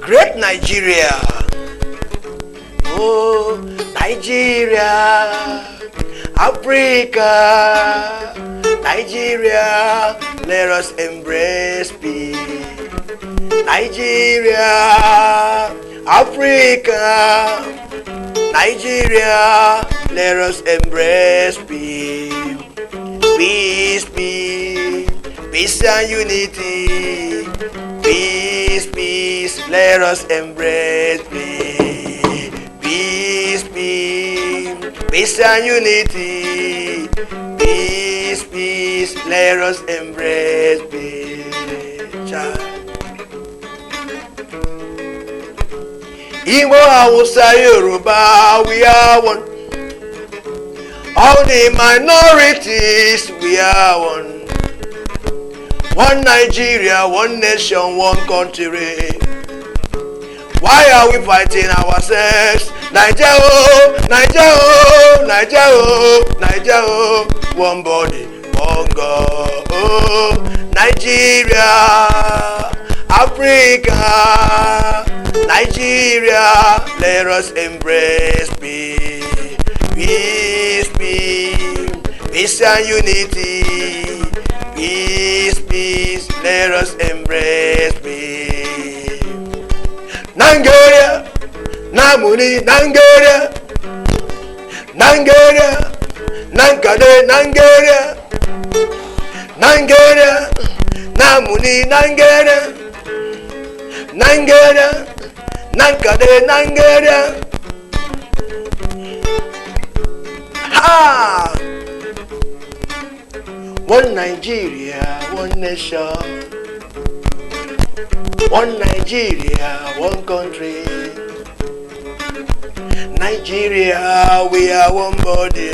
great Nigeria. Oh, Nigeria, Africa, Nigeria, let us embrace peace. Nigeria, Africa, Nigeria, let us embrace peace. Peace, peace, peace and unity. Peace, peace, let us embrace peace. Peace, peace, peace and unity. Peace, peace, let us embrace peace. Igbo, Hausa, Yoruba, we are one. All the minorities, we are one. One Nigeria, one nation, one country. Why are we fighting ourselves? Nigeria, oh, Nigeria, oh, Nigeria, oh, Nigeria, oh. One body, one God. Oh, Nigeria, Africa, Nigeria, let us embrace peace. Peace, peace, peace and unity. Peace, peace, let us embrace peace. Nigeria, Namuni, Nigeria, Nigeria, Nankade, Nigeria, Nigeria, Namuni, Nigeria, Nigeria, Nankade, Nigeria. Ha! One Nigeria, one nation. One Nigeria, one country. Nigeria, we are one body.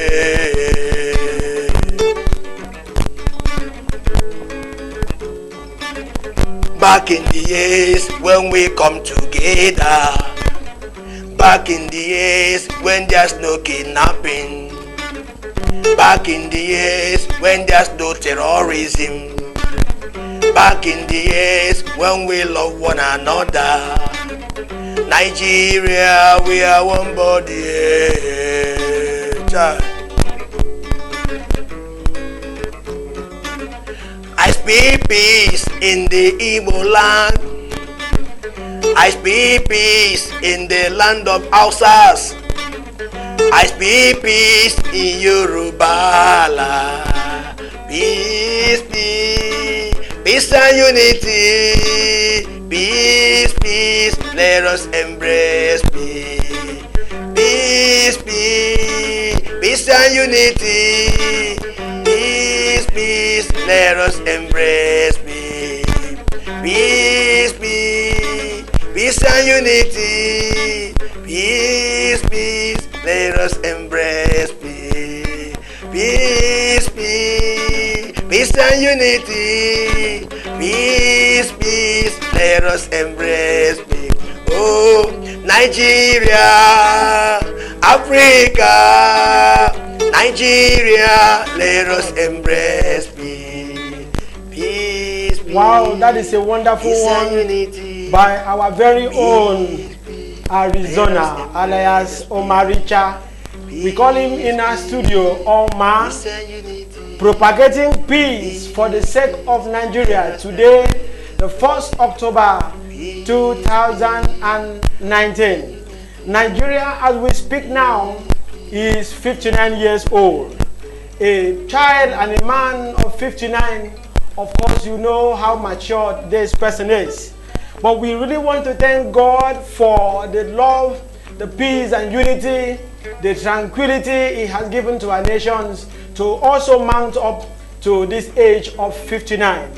Back in the years when we come together. Back in the years when there's no kidnapping. Back in the years when there's no terrorism. Back in the years when we love one another. Nigeria, we are one body. I speak peace in the Igbo land. I speak peace in the land of Hausas. I speak peace in Yoruba land. Peace, peace, peace and unity. Peace, peace, let us embrace peace. Peace, peace, peace and unity. Peace, peace, let us embrace peace. Peace, peace, peace and unity. Peace, peace, let us embrace peace. Peace, peace, peace and unity. Peace, peace, let us embrace peace. Oh, Nigeria, Africa, Nigeria, let us embrace peace. Peace, peace. Wow, that is a wonderful one by our very own Arizona, alias OMARICHA. We call him in our studio Omar, propagating peace for the sake of Nigeria. Today, the 1st October 2019. Nigeria, as we speak now, is 59 years old. A child and a man of 59, of course, you know how mature this person is. But we really want to thank God for the love, the peace and unity, the tranquility He has given to our nations to also mount up to this age of 59.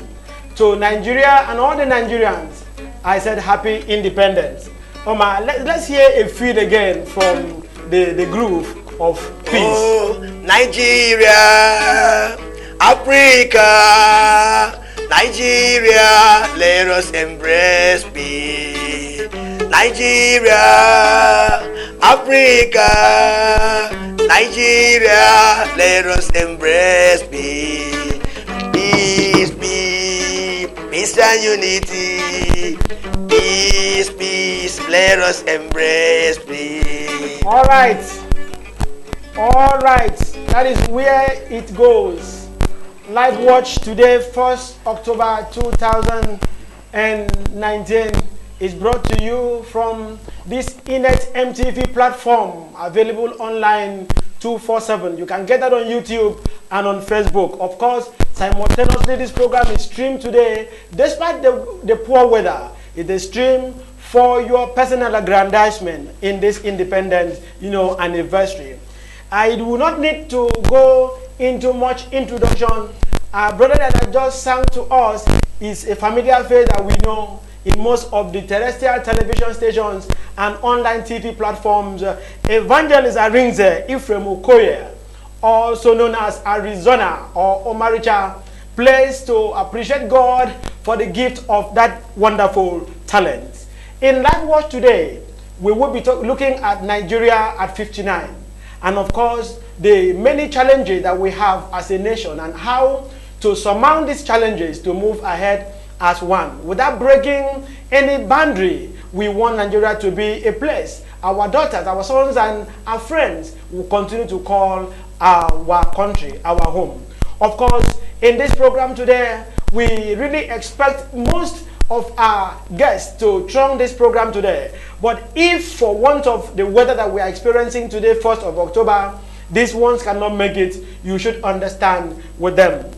To Nigeria and all the Nigerians, I said happy independence. Omar, let's hear a feed again from the groove of peace. Oh, Nigeria, Africa, Nigeria, let us embrace peace. Nigeria, Africa, Nigeria, let us embrace peace. Peace, peace, peace and unity. Peace, peace, Let us embrace peace. All right. That is where it goes. Live watch today, 1st October 2019, is brought to you from this ENETMTV platform, available online 247. You can get that on YouTube and on Facebook. Of course, simultaneously, this program is streamed today, despite the poor weather. It is streamed for your personal aggrandizement in this independence, anniversary. I do not need to go into much introduction. Our brother that I just sang to us is a familiar face that we know in most of the terrestrial television stations and online TV platforms. Evangelist Arinze Ephraim Okoye, also known as Arizona or OMARICHA, plays to appreciate God for the gift of that wonderful talent. In Live Watch today, we will be looking at Nigeria at 59. And of course, the many challenges that we have as a nation and how to surmount these challenges to move ahead as one. Without breaking any boundary, we want Nigeria to be a place our daughters, our sons, and our friends will continue to call our country, our home. Of course, in this program today, we really expect most of our guests to throng this program today. But if for want of the weather that we are experiencing today, 1st of October, these ones cannot make it, you should understand with them.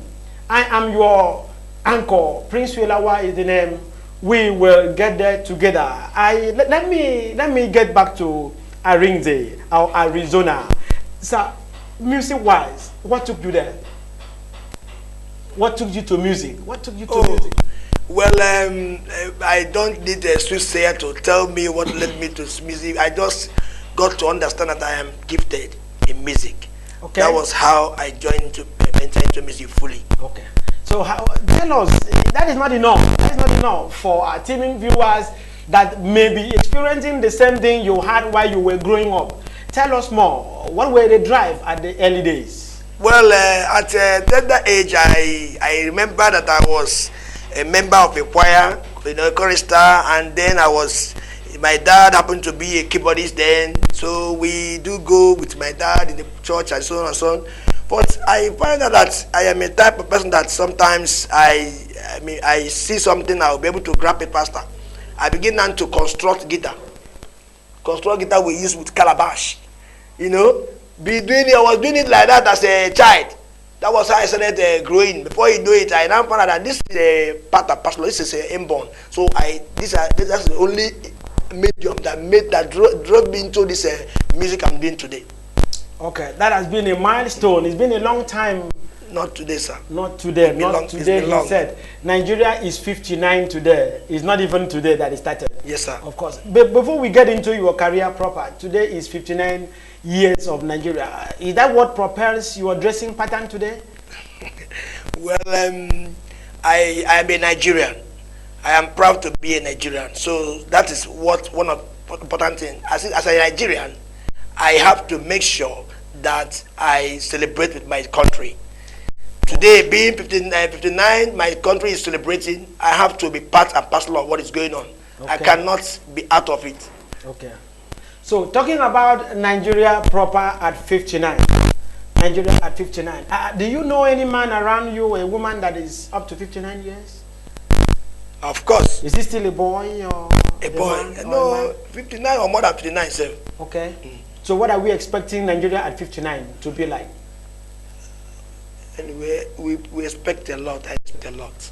I am your anchor. Prince Wilawa is the name. We will get there together. Let me get back to Arinze, or Arizona. So, music-wise, what took you there? What took you to music? What took you to music? Well, I don't need a soothsayer to tell me what led me to music. I just got to understand that I am gifted in music. Okay. That was how I entered into music fully. Okay. So tell us, that is not enough. That is not enough for our teaming viewers that may be experiencing the same thing you had while you were growing up. Tell us more. What were the drive at the early days? Well, at a tender age, I remember that I was a member of a choir, a chorister, and then my dad happened to be a keyboardist then, so we do go with my dad in the church and so on and so on. But I find out that I am a type of person that sometimes I see something, I'll be able to grab it faster. I begin now to construct guitar. Construct guitar we use with calabash. I was doing it like that as a child. That was how I started growing. Before you do it, I now found out that this is a part of personal. This is inborn. So that's the only medium that drove me into this music I'm doing today. Okay, that has been a milestone. It's been a long time. Not today, sir. Not today. Not today. He said Nigeria is 59 today. It's not even today that it started. Yes, sir. Of course. But before we get into your career proper, today is 59 years of Nigeria. Is that what propels your dressing pattern today? Well, I am a Nigerian. I am proud to be a Nigerian. So that is one of the important things. As a Nigerian, I have to make sure that I celebrate with my country. Today, being 59, my country is celebrating. I have to be part and parcel of what is going on. Okay. I cannot be out of it. Okay. So, talking about Nigeria proper at 59. Nigeria at 59. Do you know any man around you, a woman that is up to 59 years? Of course. Is he still a boy or a boy? No, 59 or more than 59, sir. Okay. So what are we expecting Nigeria at 59 to be like? Anyway, we expect a lot. I expect a lot.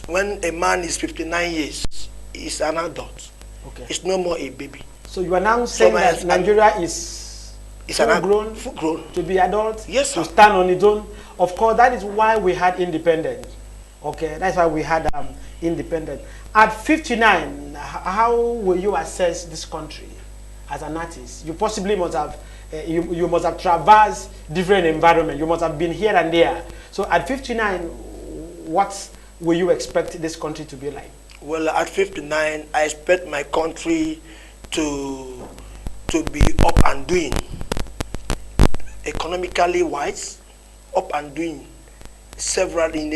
When a man is 59 years, he's an adult. Okay. It's no more a baby. So you are now saying that Nigeria is full grown to be adult, yes, sir. To stand on its own. Of course, that is why we had independence. Okay, that's why we had independence. At 59, how will you assess this country as an artist? You possibly must have, you must have traversed different environments. You must have been here and there. So at 59, what will you expect this country to be like? Well, at 59, I expect my country to be up and doing, economically wise, up and doing, several in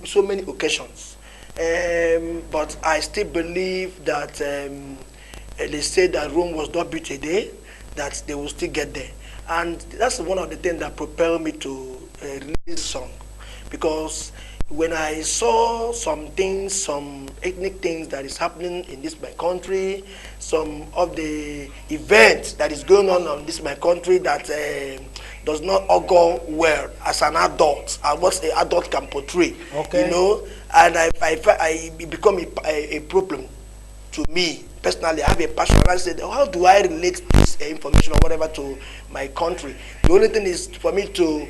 so many occasions. But I still believe that they say that Rome was not built a day, that they will still get there. And that's one of the things that propelled me to release this song. Because when I saw some things, some ethnic things that is happening in this my country, some of the events that is going on in this my country that does not augur well as an adult, and what an adult can portray, you know, and I become a problem to me personally. I have a passion, and I said, how do I relate this information or whatever to my country? The only thing is for me to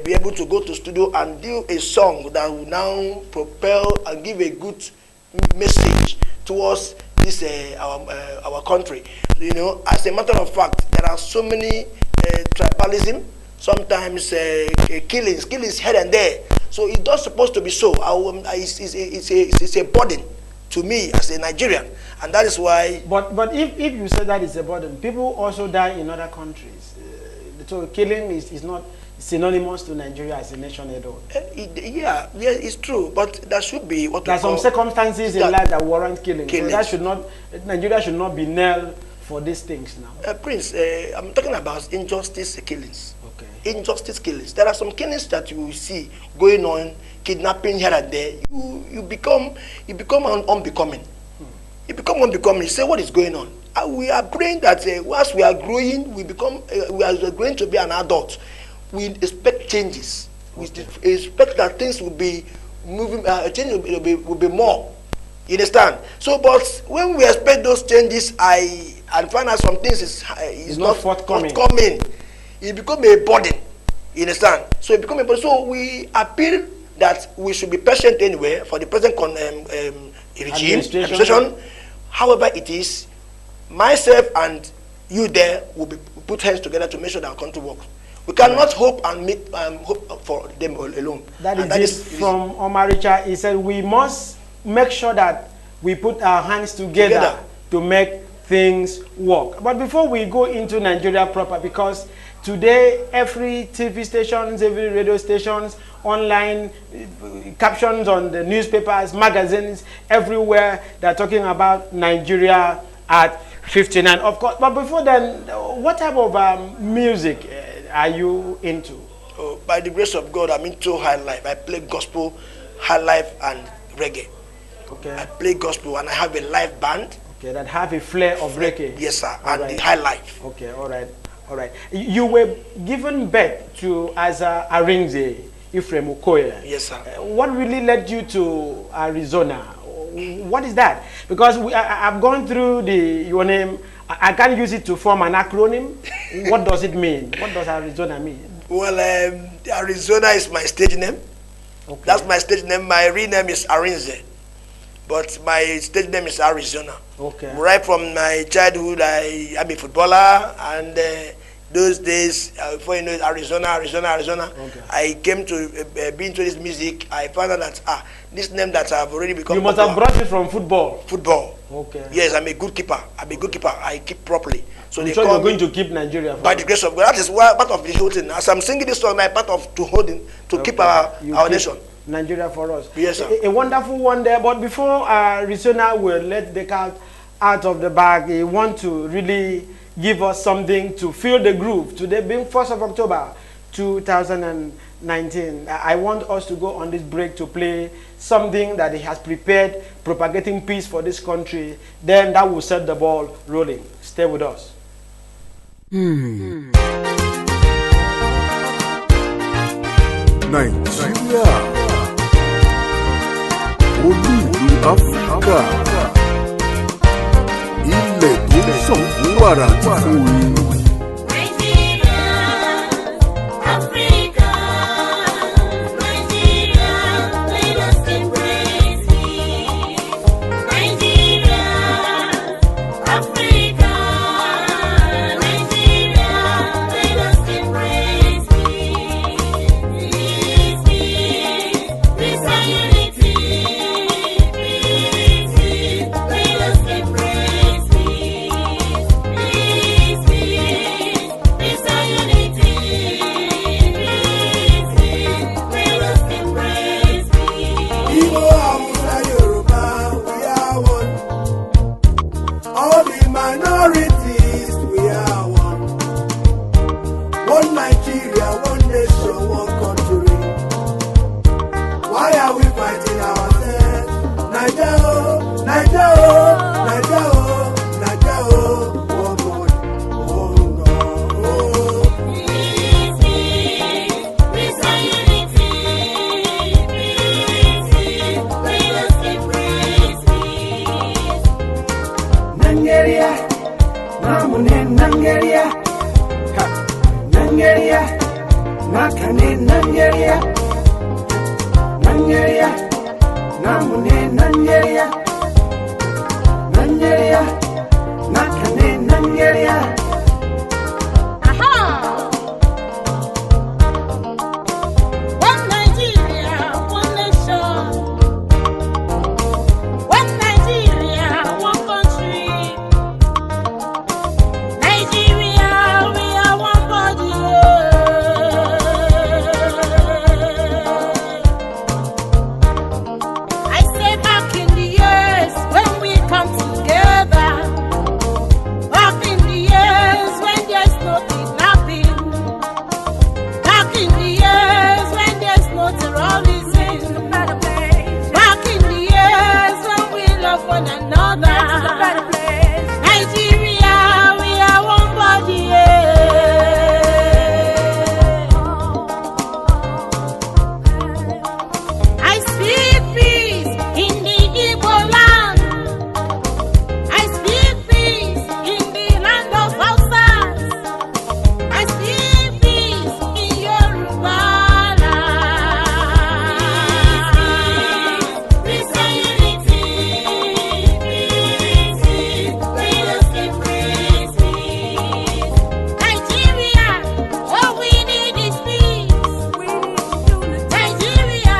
be able to go to studio and do a song that will now propel and give a good message towards this our country. You know, as a matter of fact, there are so many tribalism, sometimes killings here and there. So it's not supposed to be so. It's a burden to me as a Nigerian, and that is why. But if you say that it's a burden, people also die in other countries. So killing is not synonymous to Nigeria as a nation at all. Yeah, it's true, but there should be what there are some circumstances in life that warrant killing. So that should not, Nigeria should not be nailed for these things now. Prince, I'm talking about injustice killings. Okay. Injustice killings. There are some killings that you will see going on, kidnapping here and there. You become unbecoming. You become unbecoming. You say, what is going on? We are praying that once we are growing, we are going to be an adult. We expect changes. We expect that things will be moving. Change will be more. You understand? So, but when we expect those changes, and find out some things is not forthcoming. It becomes a burden. You understand? So it becomes a burden. So we appeal that we should be patient anyway for the present regime administration. However, it is myself and you there will be put hands together to make sure that our country works. We cannot hope and hope for them alone. That is from OMARICHA. He said we must make sure that we put our hands together to make things work. But before we go into Nigeria proper, because today every TV stations, every radio stations, online captions on the newspapers, magazines, everywhere they're talking about Nigeria at 59, of course. But before then, what type of music are you into? Oh, by the grace of God, I'm into high life. I play gospel, high life, and reggae. Okay. I play gospel, and I have a live band. Okay, that have a flair of reggae. Yes, sir, and the high life. Okay, all right, all right. You were given birth to as a Arinze Ephraim Okoye. Yes, sir. What really led you to Arizona? What is that? Because I've gone through your name. I can't use it to form an acronym. What does it mean? What does Arizona mean? Well, Arizona is my stage name. Okay. That's my stage name. My real name is Arinze, but my stage name is Arizona. Okay. Right from my childhood, I'm a footballer, and those days, before you know it, Arizona. Okay. I came to be into this music. I found out that this name that I've already become. You must have brought it from football. Football. Okay. Yes, I'm a good keeper. I keep properly. So I'm sure you're going to keep Nigeria. By the grace of God, that is part of the whole thing. As I'm singing this song, I'm part of to keep our nation. Nigeria for us. Yes, sir. A wonderful one there. But before Arizona will let the cat out of the bag, they want to really give us something to feel the groove. Today being 1st of October 2019, I want us to go on this break to play something that he has prepared, propagating peace for this country. Then that will set the ball rolling. Stay with us. Nigeria, olú-ìlú Áfíríkà, ilẹ̀ tó ń ṣàn fún wàrà àti fún oyin. Peace. Naija oh, Naija oh, Naija oh, oh God, oh God, oh. Peace and unity, peace, let us embrace peace. Nigeria, namune Nigeria, Nigeria, nakane Nigeria, Nigeria, namune Nigeria, Nigeria, nakane Nigeria. Aha! One Nigeria, one nation. One Nigeria, one country. Nigeria, we are one body. I say back in the years when we come together. Back in the years when there's no kidnapping. Back in the years when there's no terrorism. Back in the years when we love one another. Nigeria, we are one body. I speak peace in the Igbo land. I speak peace in the land of Hausas. I speak peace in Yoruba land. Peace and unity, peace, let us embrace peace. Nigeria, all we need is peace. Nigeria,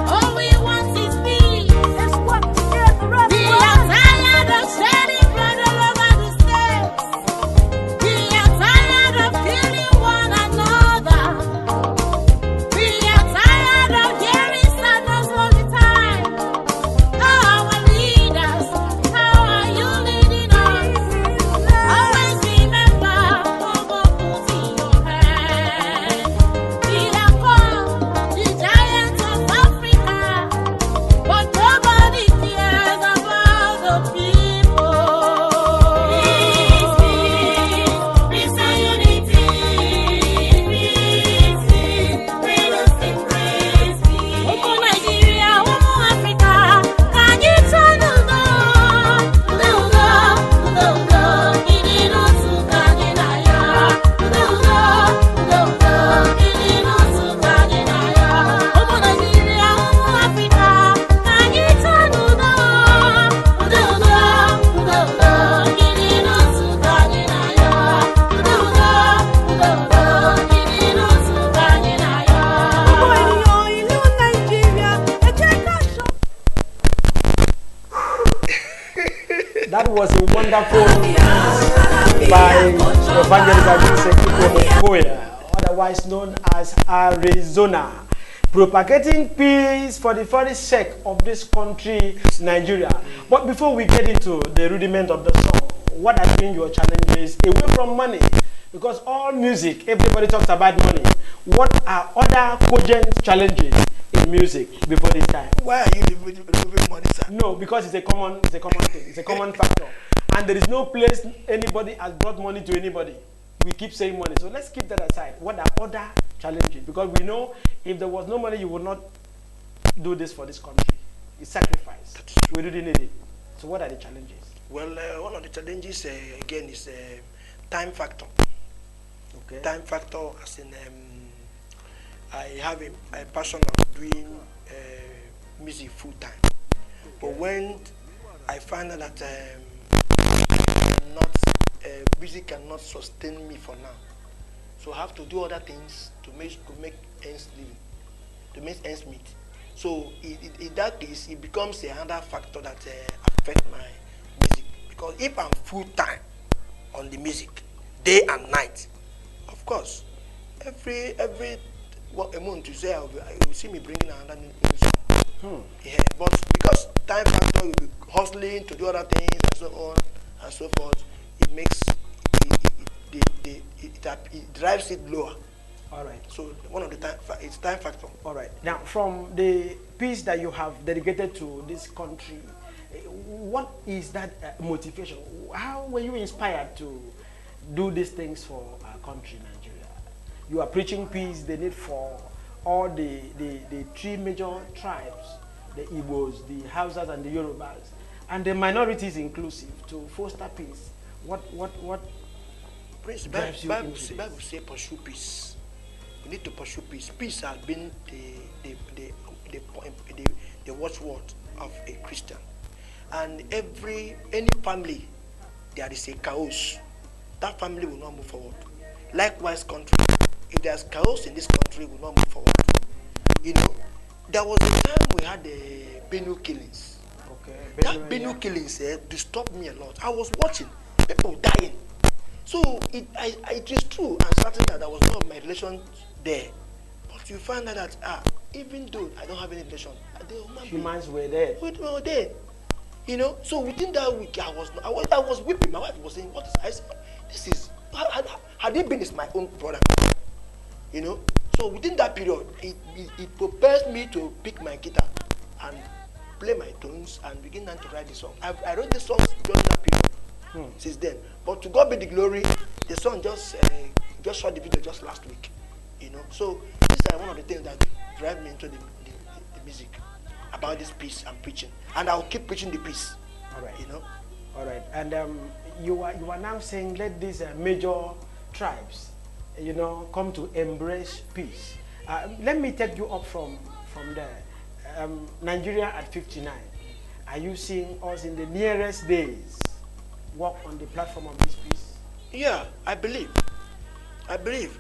all we want is peace. Let's work together as we are tired of shedding blood all over the states. We are tired of killing one another. We are tired of hearing sadness all the time. Our leaders, how are you leading us? Always remember what God put in your hand. We are called the giants of Africa, but nobody cares about the people. Peace and unity, peace, let us embrace peace. Omo Nigeria, Omo Africa, can you turn udo, idi n'otu ka anyị na ya. Udo, idi n'otu ka anyị na ya. Omo Nigeria, Omo Africa, can you turn udo, idi n'otu ka anyị na ya. Udo, idi n'otu ka anyị na ya. Gbogbo ènìyàn ìlú Nàìjíríà, ẹ jẹ́ ká ṣọ́. That was a wonderful by Evangelist Omokoya, otherwise known as Arizona, propagating peace for the very sake of this country, Nigeria. But before we get into the rudiment of the song, what has been your challenges away from money? Because all music, everybody talks about money. What are other cogent challenges in music before this time? Why are you removing money, sir? No, because it's a common thing. It's a common factor. And there is no place anybody has brought money to anybody. We keep saying money. So let's keep that aside. What are other challenges? Because we know if there was no money, you would not do this for this country. It's sacrifice. We really need it. So what are the challenges? Well, one of the challenges, again, is time factor. Okay. Time factor as in, I have a passion of doing music full time. But when I find out that music cannot sustain me for now, so I have to do other things to make ends meet. So in that case, it becomes another factor that affects my music. Because if I'm full time on the music, day and night, of course, every a month you say you will see me bringing another new song. Yeah, but because time factor, will be hustling to do other things and so on and so forth, it makes it drives it lower. All right. So one of the time it's time factor. All right. Now, from the piece that you have dedicated to this country, what is that motivation? How were you inspired to do these things for our country, Nigeria? You are preaching peace, the need for all the three major tribes, the Igbos, the Hausas, and the Yorubas, and the minorities inclusive, to foster peace. What Prince, drives you Bible into say, this? Bible say pursue peace. We need to pursue peace. Peace has been the watchword of a Christian. And any family there is a chaos, that family will not move forward. Likewise, country, if there's chaos in this country, will not move forward. You know, there was a time we had the Benue killings. Okay. That Benue killings disturbed me a lot. I was watching people dying. So it is true and certain that there was no of my relation there. But you find out that even though I don't have any relation, Humans were there. we were there. You know, so within that week I was weeping. My wife was saying, "What is?" I said, "This is had it been is my own brother." You know, so within that period, it propels me to pick my guitar and play my tunes and begin to write the song. I wrote the songs during that period. Since then, but to God be the glory, the song just shot the video just last week. You know, so these are one of the things that drive me into the music about this peace I'm preaching, and I'll keep preaching the peace. All right. You know. All right, and you are now saying let these major tribes, you know, come to embrace peace. Let me take you up from there. Nigeria at 59. Are you seeing us in the nearest days work on the platform of this peace? Yeah, I believe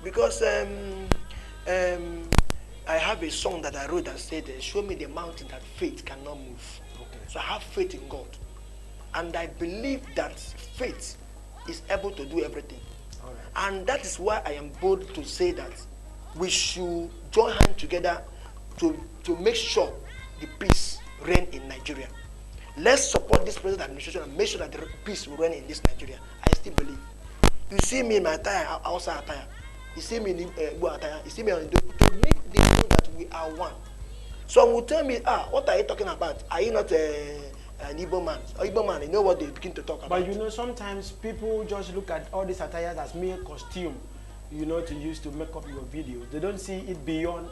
because I have a song that I wrote that said, "Show me the mountain that faith cannot move." Okay. So I have faith in God, and I believe that faith is able to do everything. All right. And that is why I am bold to say that we should join hands together to make sure the peace reign in Nigeria. Let's support this present administration and make sure that the peace will reign in this Nigeria. I still believe. You see me in my attire, outside attire. You see me in Igbo attire. You see me on the to make them know that we are one. Some will tell me, what are you talking about? Are you not an Igbo man? Or Igbo man, you know what they begin to talk about. But you know, sometimes people just look at all these attires as mere costume, you know, to use to make up your videos. They don't see it beyond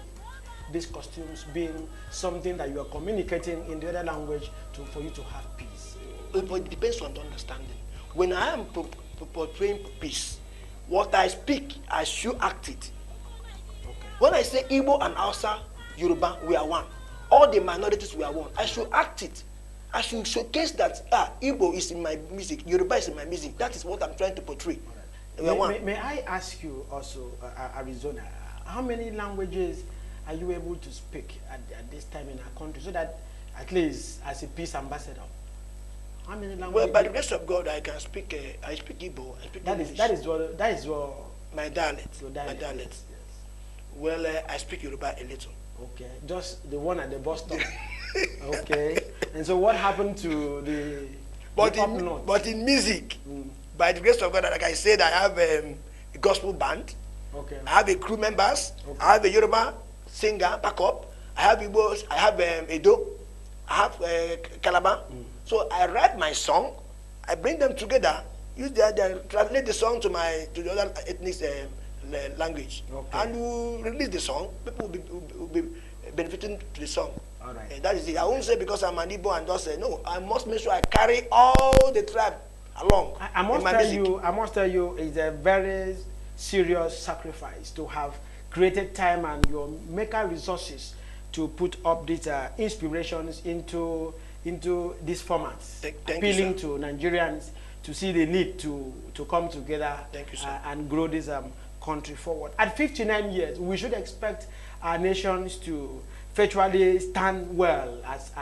these costumes being something that you are communicating in the other language for you to have peace. But it depends on the understanding. When I am portraying peace, what I speak, I should act it. Okay. When I say Igbo and Hausa, Yoruba, we are one. All the minorities, we are one. I should act it. I should showcase that Igbo is in my music, Yoruba is in my music. That is what I'm trying to portray. Right. We are one. May I ask you also, Arizona, how many languages are you able to speak at this time in our country, so that at least as a peace ambassador, how many languages? Well, by the grace of God, I can speak. I speak Igbo. I speak English. That is your my dialect. Your dialect. My dialect. Yes. Well, I speak Yoruba a little. Okay, just the one at the bus stop. Okay, and so what happened to the? But in music, by the grace of God, like I said, I have a gospel band. Okay. I have a crew members. Okay. I have a Yoruba singer backup. I have Igbos. I have Edo. I have Calabar. So I write my song. I bring them together. Use translate the song to the other ethnic language, okay. and we release the song. People will be benefiting to the song. All right. And that is it. I won't say because I'm an Igbo and just say no. I must make sure I carry all the tribe along. I must tell you, it's a very serious sacrifice to have created time and your maker resources to put up these inspirations into these formats, appealing to Nigerians to see the need to come together. Thank you, sir. And grow this country forward. At 59 years, we should expect our nations to virtually stand well as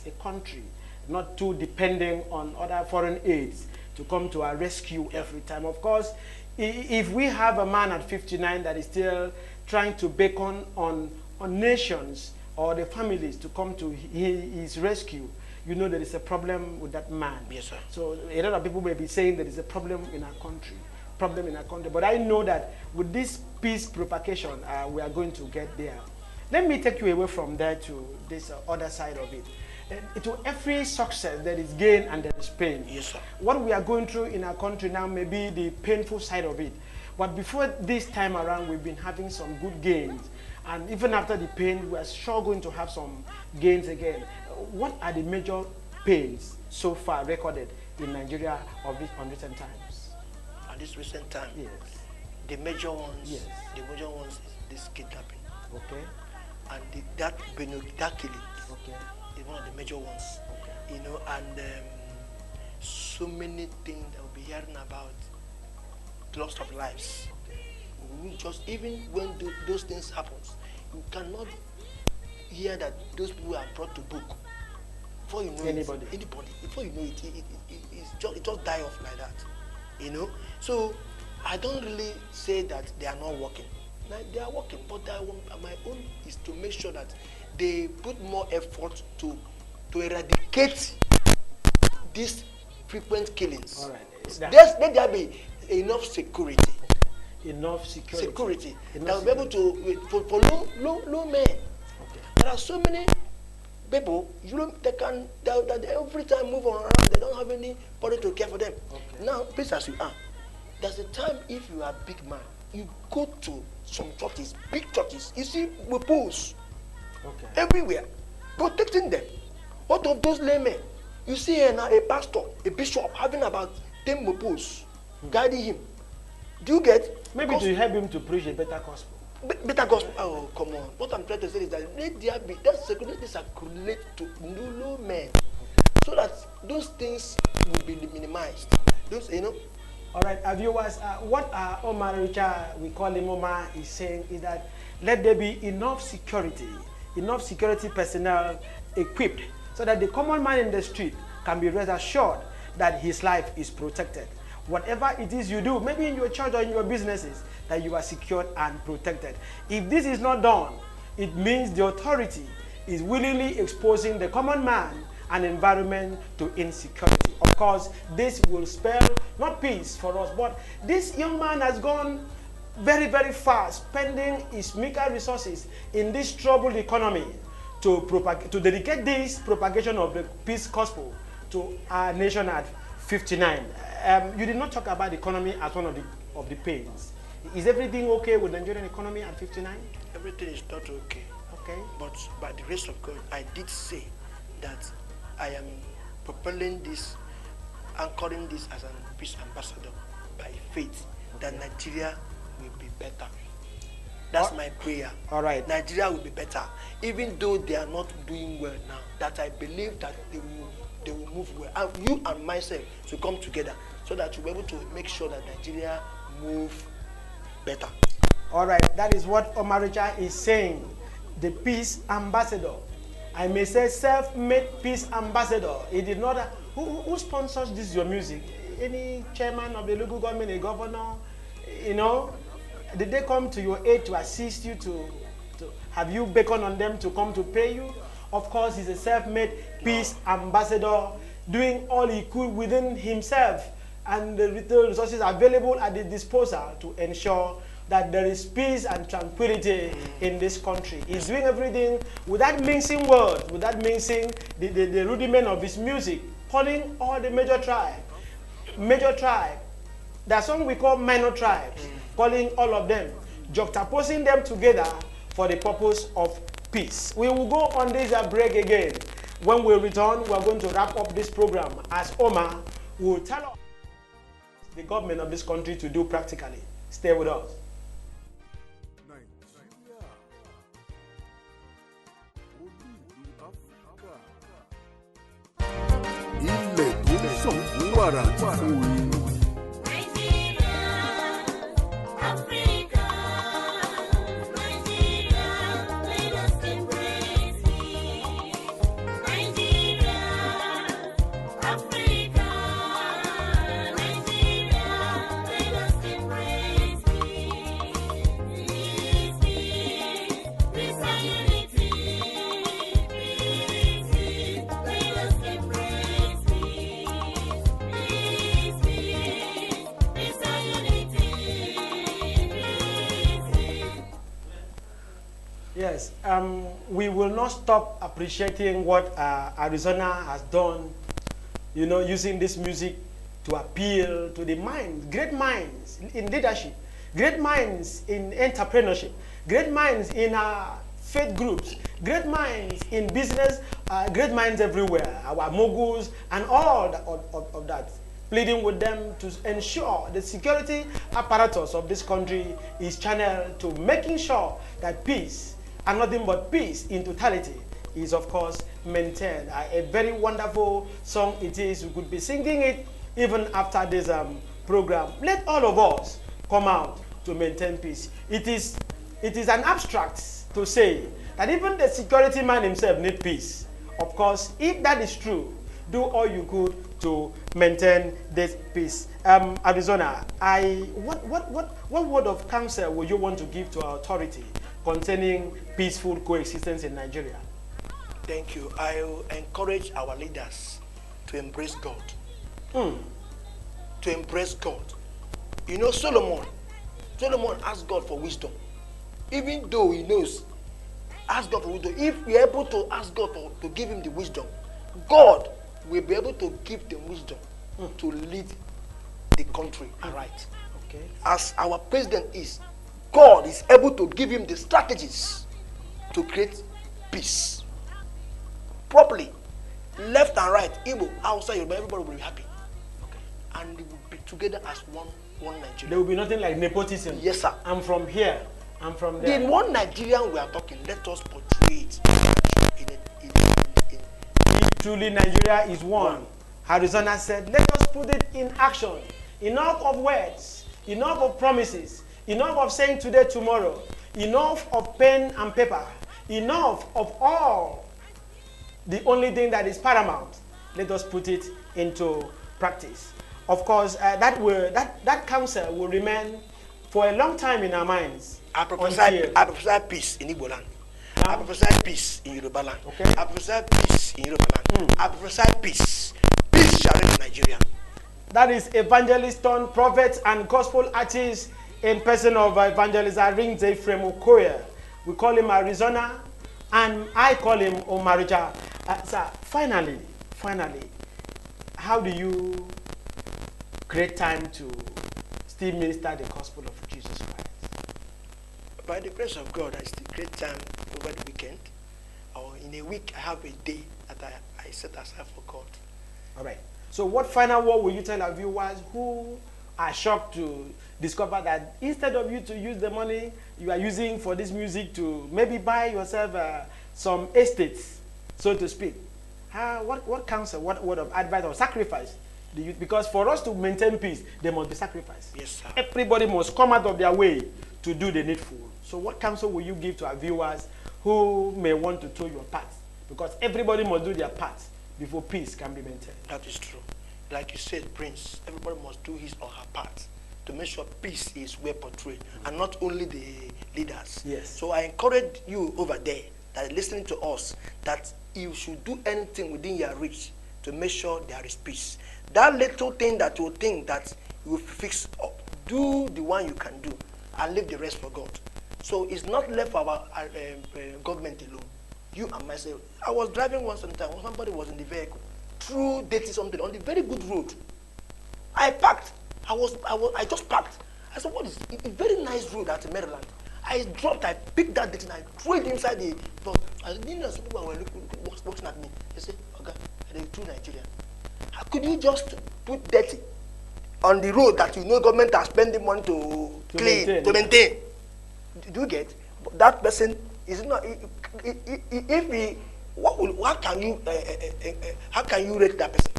a country, not too depending on other foreign aids to come to our rescue every time. Of course, if we have a man at 59 that is still trying to beckon on nations or the families to come to his rescue, you know there is a problem with that man. Yes, sir. So a lot of people may be saying there is a problem in our country. But I know that with this peace propagation, we are going to get there. Let me take you away from there to this other side of it. to every success there is gain and there is pain. Yes, sir. What we are going through in our country now may be the painful side of it. But before this time around, we've been having some good gains. And even after the pain, we are sure going to have some gains again. What are the major pains so far recorded in Nigeria on recent times? At this recent time, Yes. the major ones, Yes. the major ones is this kidnapping. Okay. And that killing Okay. is one of the major ones. Okay. You know, and so many things that we'll be hearing about, loss of lives. We just, even when those things happen, you cannot hear that those people are brought to book. Before you know Anybody. Before you know it, it just die off like that. You know? So I don't really say that they are not working. Like, they are working, but my own is to make sure that they put more effort to eradicate these frequent killings. All right. Let there be enough security. Enough security. Security. Enough That will be able to, for low men. Okay. There are so many people, they every time move on around, they don't have anybody to care for them. Okay. Now, please as you are, there's a time if you are a big man, you go to some churches, big churches, you see weapons everywhere, protecting them. What of those laymen? You see here now a pastor, a bishop having about 10 weapons guiding him. Do you get? Maybe to help him to preach a better gospel. Better gospel. Oh, come on. What I'm trying to say is that let there be that security circulate to low men, so that those things will be minimized. Those, you know. All right, viewers, what OMARICHA, we call him Omar, is saying is that let there be enough security personnel equipped, so that the common man in the street can be rest assured that his life is protected. Whatever it is you do, maybe in your church or in your businesses, that you are secured and protected. If this is not done, it means the authority is willingly exposing the common man and environment to insecurity. Of course, this will spell not peace for us, but this young man has gone very, very far, spending his meager resources in this troubled economy to dedicate this propagation of the peace gospel to our nation at 59. You did not talk about the economy as one of the pains. Is everything okay with the Nigerian economy at 59? Everything is not okay. Okay. But by the grace of God, I did say that I am propelling this, anchoring this as a peace ambassador by faith that Nigeria will be better. That's my prayer. All right. Nigeria will be better, even though they are not doing well now. That I believe that they will move well. And you and myself to come together so that we'll be able to make sure that Nigeria move better. All right. That is what OMARICHA is saying. The peace ambassador. I may say self-made peace ambassador. He did not. Who sponsors this your music? Any chairman of the local government, a governor? You know, did they come to your aid to assist you to have you beckon on them to come to pay you? Of course, he's a self-made peace ambassador, doing all he could within himself and the resources available at his disposal to ensure that there is peace and tranquility in this country. He's doing everything without mincing words, without mincing the rudiment of his music, calling all the major tribe. There are some we call minor tribes, calling all of them, juxtaposing them together for the purpose of peace. We will go on this break again. When we return, we are going to wrap up this program as Omar will tell us the government of this country to do practically. Stay with us. Ilẹ̀ tó sàn fún wàrà fún oyin. Yes, we will not stop appreciating what Arizona has done, you know, using this music to appeal to the minds, great minds in leadership, great minds in entrepreneurship, great minds in faith groups, great minds in business, great minds everywhere, our moguls and all of that, pleading with them to ensure the security apparatus of this country is channeled to making sure that peace, and nothing but peace in totality, is of course maintained. A very wonderful song it is. We could be singing it even after this program. Let all of us come out to maintain peace. It is an abstract to say that even the security man himself needs peace. Of course, if that is true, do all you could to maintain this peace. Arizona, what word of counsel would you want to give to our authority concerning peaceful coexistence in Nigeria? Thank you. I will encourage our leaders to embrace God. To embrace God. You know, Solomon asked God for wisdom. Even though he knows, ask God for wisdom. If we are able to ask God to give him the wisdom, God will be able to give them wisdom to lead the country aright. Okay. As our president is, God is able to give him the strategies to create peace. Properly, left and right, Igbo, outside, everybody will be happy. Okay. And they will be together as one Nigeria. There will be nothing like nepotism. Yes, sir. I'm from here. I'm from there. The one Nigerian we are talking, let us portray it If truly Nigeria is one, Arizona said, let us put it in action. Enough of words, enough of promises, enough of saying today, tomorrow, enough of pen and paper, enough of all. The only thing that is paramount, let us put it into practice. Of course, that counsel will remain for a long time in our minds. I prophesy peace in Igbo land. I prophesy peace in Yoruba land. Okay. I prophesy peace in Yoruba land. I prophesy peace. Peace shall reign in Nigeria. That is evangelist turned prophet and gospel artist in person of evangelist Arinze Fremu Okoye. We call him Arizona, and I call him OMARICHA. Sir, finally, how do you create time to still minister the gospel of Jesus Christ? By the grace of God, I still create time over the weekend, or in a week I have a day that I set aside for God. All right. So what final word will you tell our viewers who are shocked to discover that instead of you to use the money you are using for this music to maybe buy yourself some estates, so to speak? What counsel, what word of advice or sacrifice do you, because for us to maintain peace, there must be sacrifice. Yes, sir. Everybody must come out of their way to do the needful. So what counsel will you give to our viewers who may want to do your part? Because everybody must do their part before peace can be maintained. That is true. Like you said, Prince, everybody must do his or her part to make sure peace is well portrayed, and not only the leaders. Yes. So I encourage you over there that are listening to us that you should do anything within your reach to make sure there is peace. That little thing that you think that you will fix up, do the one you can do and leave the rest for God. So it's not left for our government alone. You and myself. I was driving once on time when somebody was in the vehicle through dating something on the very good road. I parked. I just parked. I said, what is it? A very nice road at Maryland. I dropped, I picked that dating, I threw it inside the bus. I didn't know some people were watching at me. They said, okay, they're true Nigerian. How could you just put dirty on the road that you know government are spending money to clean, to maintain? Do you get? But that person is not. If he, how can you rate that person?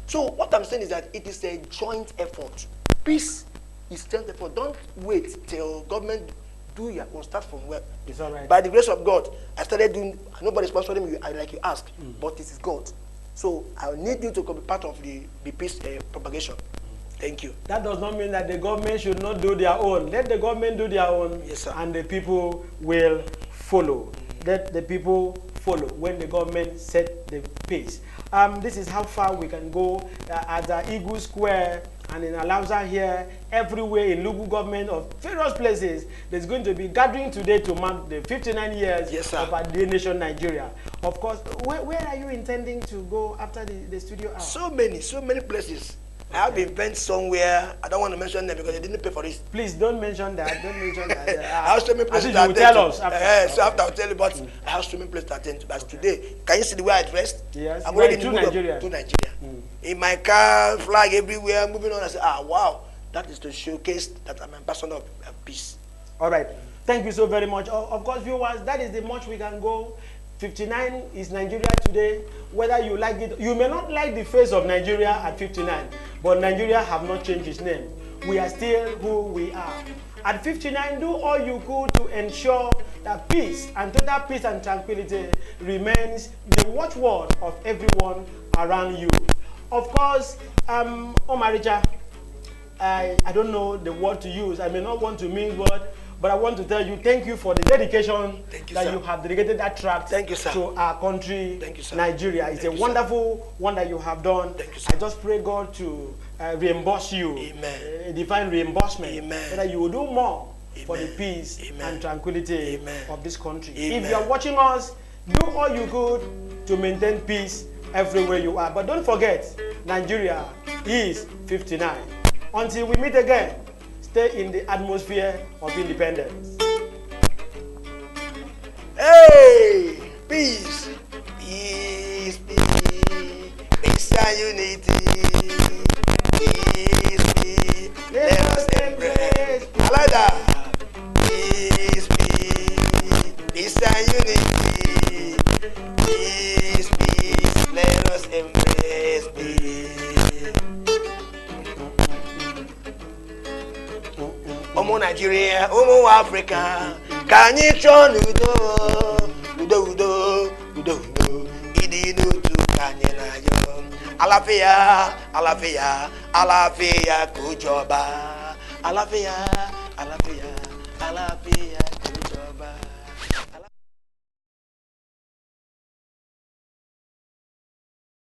So what I'm saying is that it is a joint effort. Peace is joint effort. Don't wait till government do your own. Start from where. It's all right. By the grace of God, I started doing. Nobody sponsoring me. Like you asked, but it is God. So I need you to be part of the peace propagation. Thank you. That does not mean that the government should not do their own. Let the government do their own, yes, sir. And the people will follow. Let the people follow when the government set the pace. This is how far we can go at the Eagle Square and in Alausa here, everywhere in local government of various places. There's going to be gathering today to mark the 59 years of our dear nation, Nigeria. Of course, where are you intending to go after the studio hour? So many places. I have events somewhere. I don't want to mention them because they didn't pay for it. Please don't mention that. Don't mention that. I have so many places to attend tell us after. So after I'll tell you, but I have so many places to attend to. But today, can you see the way I dressed? Yes. I'm already to Nigeria. To Nigeria. In my car, flag everywhere, moving on. I say, wow, that is to showcase that I'm an ambassador of peace. All right. Thank you so very much. Of course, viewers, that is the much we can go. 59 is Nigeria today. Whether you like it, you may not like the face of Nigeria at 59, but Nigeria have not changed its name. We are still who we are. At 59, do all you could to ensure that peace and total peace and tranquility remains the watchword of everyone around you. Of course, OMARICHA, I don't know the word to use. I may not want to mean word, but I want to tell you, thank you for the dedication that you have dedicated that tract to our country, Nigeria. It's a wonderful one that you have done. I just pray God to reimburse you, a divine reimbursement, so that you will do more for the peace and tranquility of this country. If you are watching us, do all you could to maintain peace everywhere you are. But don't forget, Nigeria is 59. Until we meet again, stay in the atmosphere of independence. Hey! Peace! Peace, peace, peace and unity. Peace, peace, let us embrace. I like that. Peace, peace, peace and unity. Peace, peace, let us embrace peace. Omo Nigeria, Omo Africa, can you show Udo, Udo, Udo, Udo, Udo, Idino to Kanyanayo, Alafia, Alafia, Alafia, Kujoba, Alafia, Alafia, Alafia, Kujoba.